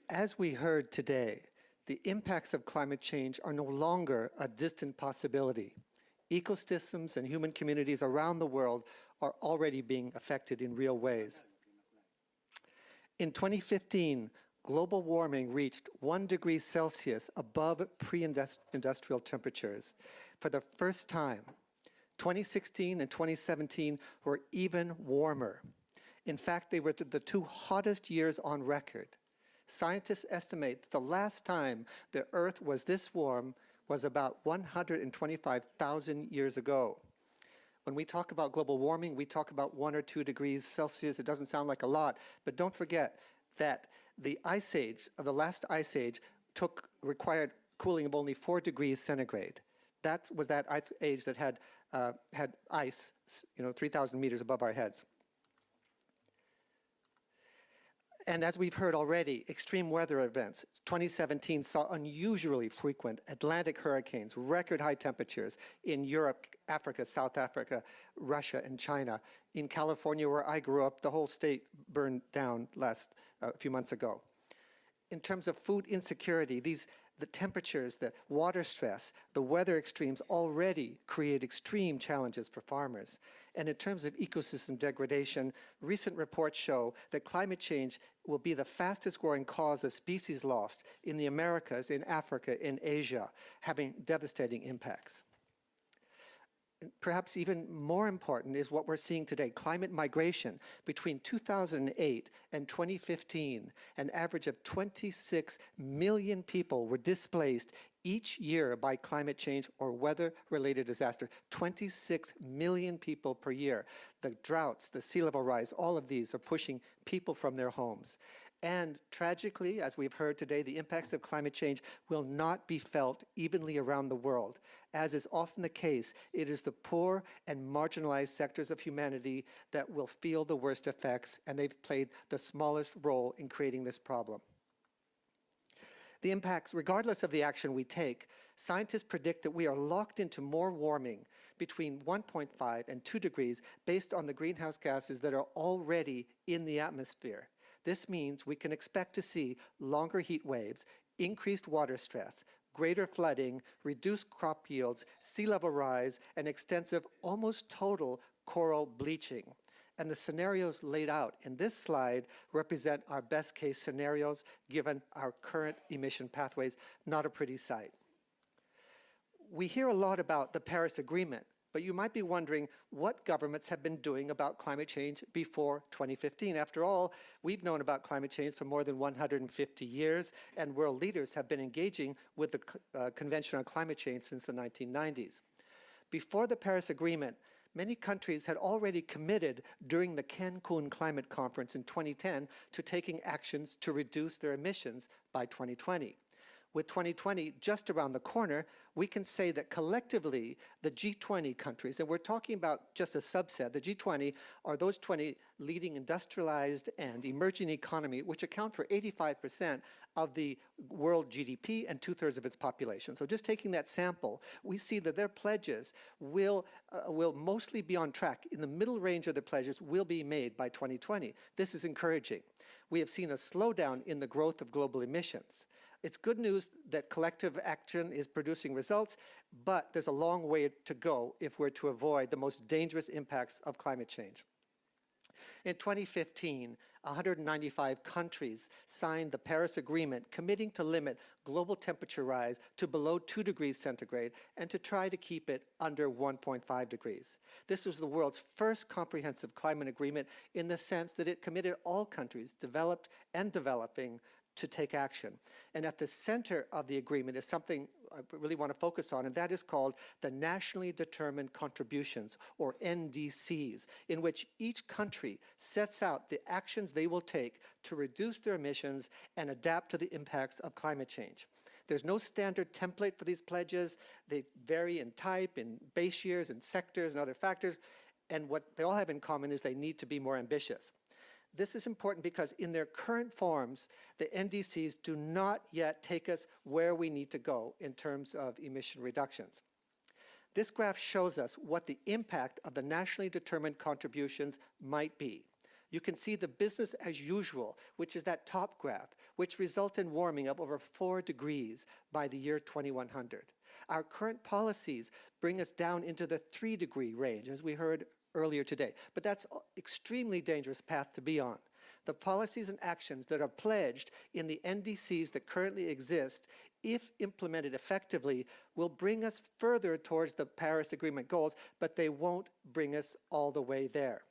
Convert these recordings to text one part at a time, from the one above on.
As we heard today, the impacts of climate change are no longer a distant possibility. Ecosystems and human communities around the world are already being affected in real ways. In 2015, global warming reached 1 degree Celsius above pre-industrial temperatures for the first time. 2016 and 2017 were even warmer. In fact, they were the two hottest years on record. Scientists estimate that the last time the Earth was this warm was about 125,000 years ago. When we talk about global warming, we talk about 1 or 2 degrees Celsius. It doesn't sound like a lot, but don't forget that the ice age, the last ice age, required cooling of only 4 degrees centigrade. That was that ice age that had ice, 3,000 meters above our heads. And as we've heard already, extreme weather events. 2017 saw unusually frequent Atlantic hurricanes, record high temperatures in Europe, Africa, South Africa, Russia, and China. In California, where I grew up, the whole state burned down a few months ago. In terms of food insecurity, the temperatures, the water stress, the weather extremes already create extreme challenges for farmers. And in terms of ecosystem degradation, recent reports show that climate change will be the fastest growing cause of species lost in the Americas, in Africa, in Asia, having devastating impacts. Perhaps even more important is what we're seeing today, climate migration. Between 2008 and 2015, an average of 26 million people were displaced each year by climate change or weather-related disaster. 26 million people per year. The droughts, the sea level rise, all of these are pushing people from their homes. And tragically, as we've heard today, the impacts of climate change will not be felt evenly around the world. As is often the case, it is the poor and marginalized sectors of humanity that will feel the worst effects, and they've played the smallest role in creating this problem. The impacts, regardless of the action we take, scientists predict that we are locked into more warming between 1.5 and 2 degrees based on the greenhouse gases that are already in the atmosphere. This means we can expect to see longer heat waves, increased water stress, greater flooding, reduced crop yields, sea level rise, and extensive, almost total coral bleaching. And the scenarios laid out in this slide represent our best case scenarios given our current emission pathways. Not a pretty sight. We hear a lot about the Paris Agreement, but you might be wondering what governments have been doing about climate change before 2015. After all, we've known about climate change for more than 150 years, and world leaders have been engaging with the Convention on Climate Change since the 1990s. Before the Paris Agreement, many countries had already committed during the Cancun Climate Conference in 2010 to taking actions to reduce their emissions by 2020. With 2020 just around the corner, we can say that collectively, the G20 countries, and we're talking about just a subset, the G20 are those 20 leading industrialized and emerging economy, which account for 85% of the world GDP and 2/3 of its population. So just taking that sample, we see that their pledges will mostly be on track. In the middle range of the pledges will be made by 2020. This is encouraging. We have seen a slowdown in the growth of global emissions. It's good news that collective action is producing results, but there's a long way to go if we're to avoid the most dangerous impacts of climate change. In 2015, 195 countries signed the Paris Agreement, committing to limit global temperature rise to below 2 degrees centigrade and to try to keep it under 1.5 degrees. This was the world's first comprehensive climate agreement in the sense that it committed all countries, developed and developing, to take action. And at the center of the agreement is something I really want to focus on, and that is called the Nationally Determined Contributions, or NDCs, in which each country sets out the actions they will take to reduce their emissions and adapt to the impacts of climate change. There's no standard template for these pledges. They vary in type, in base years, in sectors, and other factors, and what they all have in common is they need to be more ambitious. This is important because in their current forms, the NDCs do not yet take us where we need to go in terms of emission reductions. This graph shows us what the impact of the nationally determined contributions might be. You can see the business as usual, which is that top graph, which result in warming of over 4 degrees by the year 2100. Our current policies bring us down into the 3-degree range, as we heard earlier today. But that's an extremely dangerous path to be on. The policies and actions that are pledged in the NDCs that currently exist, if implemented effectively, will bring us further towards the Paris Agreement goals, but they won't bring us all the way there.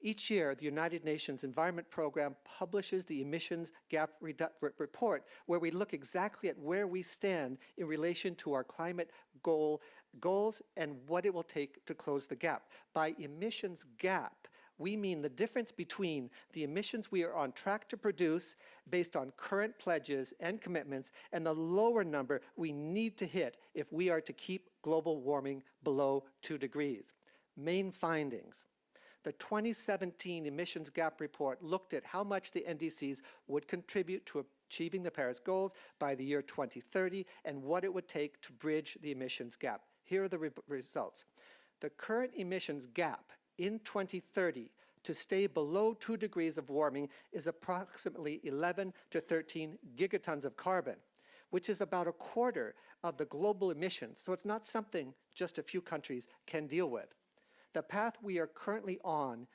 Each year, the United Nations Environment Program publishes the Emissions Gap Report, where we look exactly at where we stand in relation to our climate goals and what it will take to close the gap. By emissions gap, we mean the difference between the emissions we are on track to produce based on current pledges and commitments and the lower number we need to hit if we are to keep global warming below 2 degrees. Main findings. The 2017 Emissions Gap Report looked at how much the NDCs would contribute to achieving the Paris goals by the year 2030 and what it would take to bridge the emissions gap. Here are the results. The current emissions gap in 2030 to stay below 2 degrees of warming is approximately 11 to 13 gigatons of carbon, which is about a quarter of the global emissions. So it's not something just a few countries can deal with. The path we are currently on,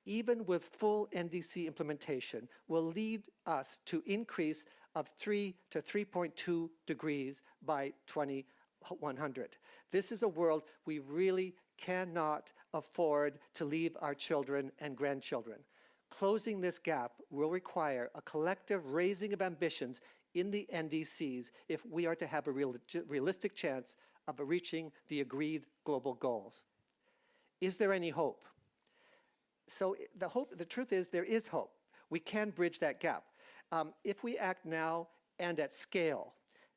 even with full NDC implementation, will lead us to increase of 3 to 3.2 degrees by 2100. This is a world we really cannot afford to leave our children and grandchildren. Closing this gap will require a collective raising of ambitions in the NDCs if we are to have a realistic chance of reaching the agreed global goals. Is there any hope? So the truth is there is hope. We can bridge that gap. If we act now and at scale,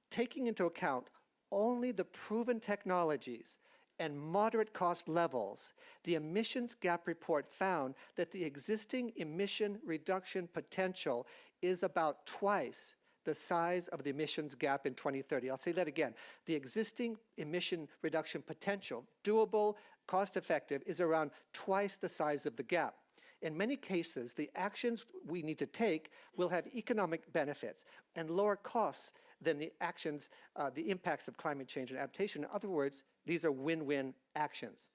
taking into account only the proven technologies and moderate cost levels, the Emissions Gap Report found that the existing emission reduction potential is about twice the size of the emissions gap in 2030. I'll say that again. The existing emission reduction potential, doable, cost-effective, is around twice the size of the gap. In many cases, the actions we need to take will have economic benefits and lower costs than the actions, the impacts of climate change and adaptation. In other words, these are win-win actions.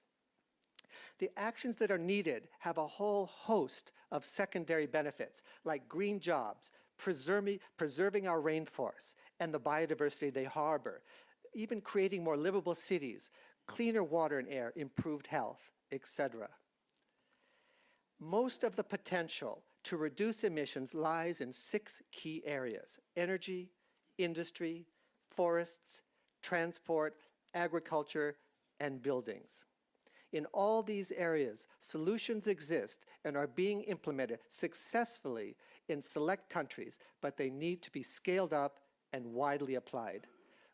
The actions that are needed have a whole host of secondary benefits, like green jobs, preserving our rainforests and the biodiversity they harbor, even creating more livable cities, cleaner water and air, improved health, etc. Most of the potential to reduce emissions lies in 6 key areas: energy, industry, forests, transport, agriculture, and buildings. In all these areas, solutions exist and are being implemented successfully in select countries, but they need to be scaled up and widely applied.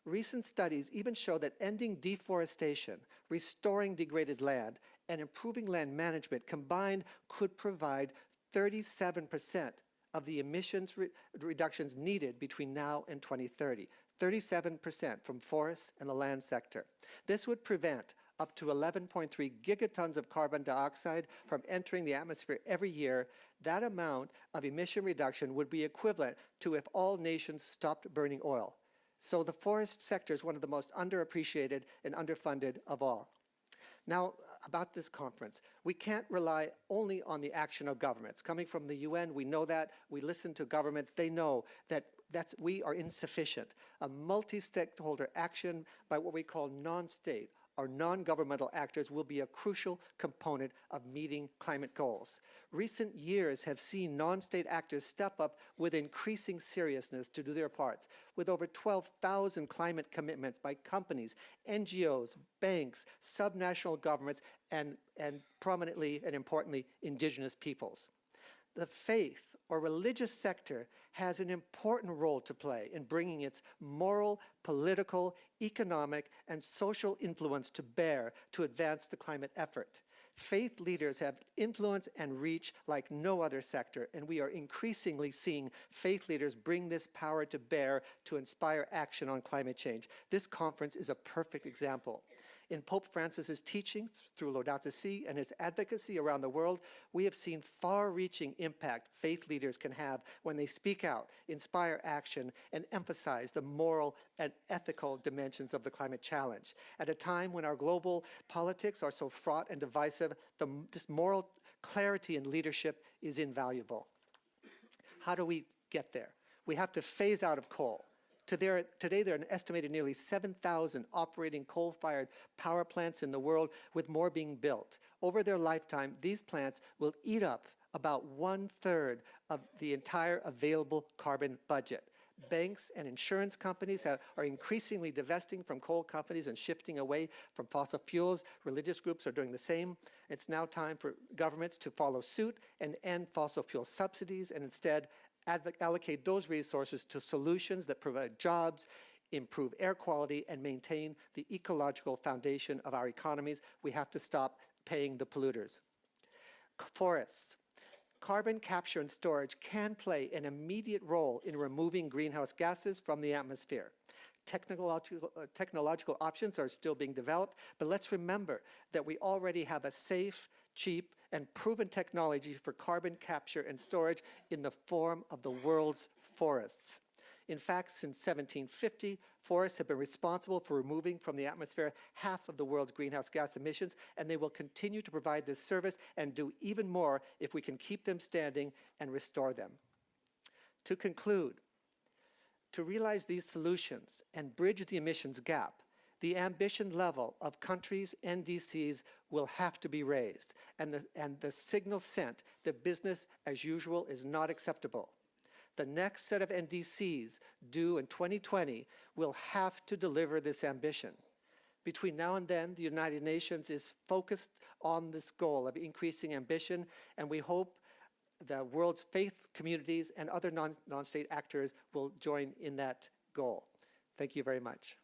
Recent studies even show that ending deforestation, restoring degraded land, and improving land management combined could provide 37% of the emissions reductions needed between now and 2030. 37% from forests and the land sector. This would prevent up to 11.3 gigatons of carbon dioxide from entering the atmosphere every year. That amount of emission reduction would be equivalent to if all nations stopped burning oil. So the forest sector is one of the most underappreciated and underfunded of all. Now, about this conference, we can't rely only on the action of governments. Coming from the UN, we know that. We listen to governments. They know that we are insufficient. A multi-stakeholder action by what we call non-state or non-governmental actors will be a crucial component of meeting climate goals. Recent years have seen non-state actors step up with increasing seriousness to do their parts, with over 12,000 climate commitments by companies, NGOs, banks, subnational governments, and prominently and importantly, indigenous peoples. The faith or religious sector has an important role to play in bringing its moral, political, economic, and social influence to bear to advance the climate effort. Faith leaders have influence and reach like no other sector, and we are increasingly seeing faith leaders bring this power to bear to inspire action on climate change. This conference is a perfect example. In Pope Francis's teachings through Laudato Si and his advocacy around the world, we have seen far-reaching impact faith leaders can have when they speak out, inspire action, and emphasize the moral and ethical dimensions of the climate challenge. At a time when our global politics are so fraught and divisive, this moral clarity in leadership is invaluable. How do we get there? We have to phase out of coal. Today, there are an estimated nearly 7,000 operating coal-fired power plants in the world, with more being built. Over their lifetime, these plants will eat up about 1/3 of the entire available carbon budget. Banks and insurance companies are increasingly divesting from coal companies and shifting away from fossil fuels. Religious groups are doing the same. It's now time for governments to follow suit and end fossil fuel subsidies and instead allocate those resources to solutions that provide jobs, improve air quality, and maintain the ecological foundation of our economies. We have to stop paying the polluters. Forests. Carbon capture and storage can play an immediate role in removing greenhouse gases from the atmosphere. Technological options are still being developed, but let's remember that we already have a safe, cheap, and proven technology for carbon capture and storage in the form of the world's forests. In fact, since 1750, forests have been responsible for removing from the atmosphere half of the world's greenhouse gas emissions, and they will continue to provide this service and do even more if we can keep them standing and restore them. To conclude, to realize these solutions and bridge the emissions gap, the ambition level of countries' NDCs will have to be raised, and the signal sent that business as usual is not acceptable. The next set of NDCs, due in 2020, will have to deliver this ambition. Between now and then, the United Nations is focused on this goal of increasing ambition, and we hope the world's faith communities and other non-state actors will join in that goal. Thank you very much.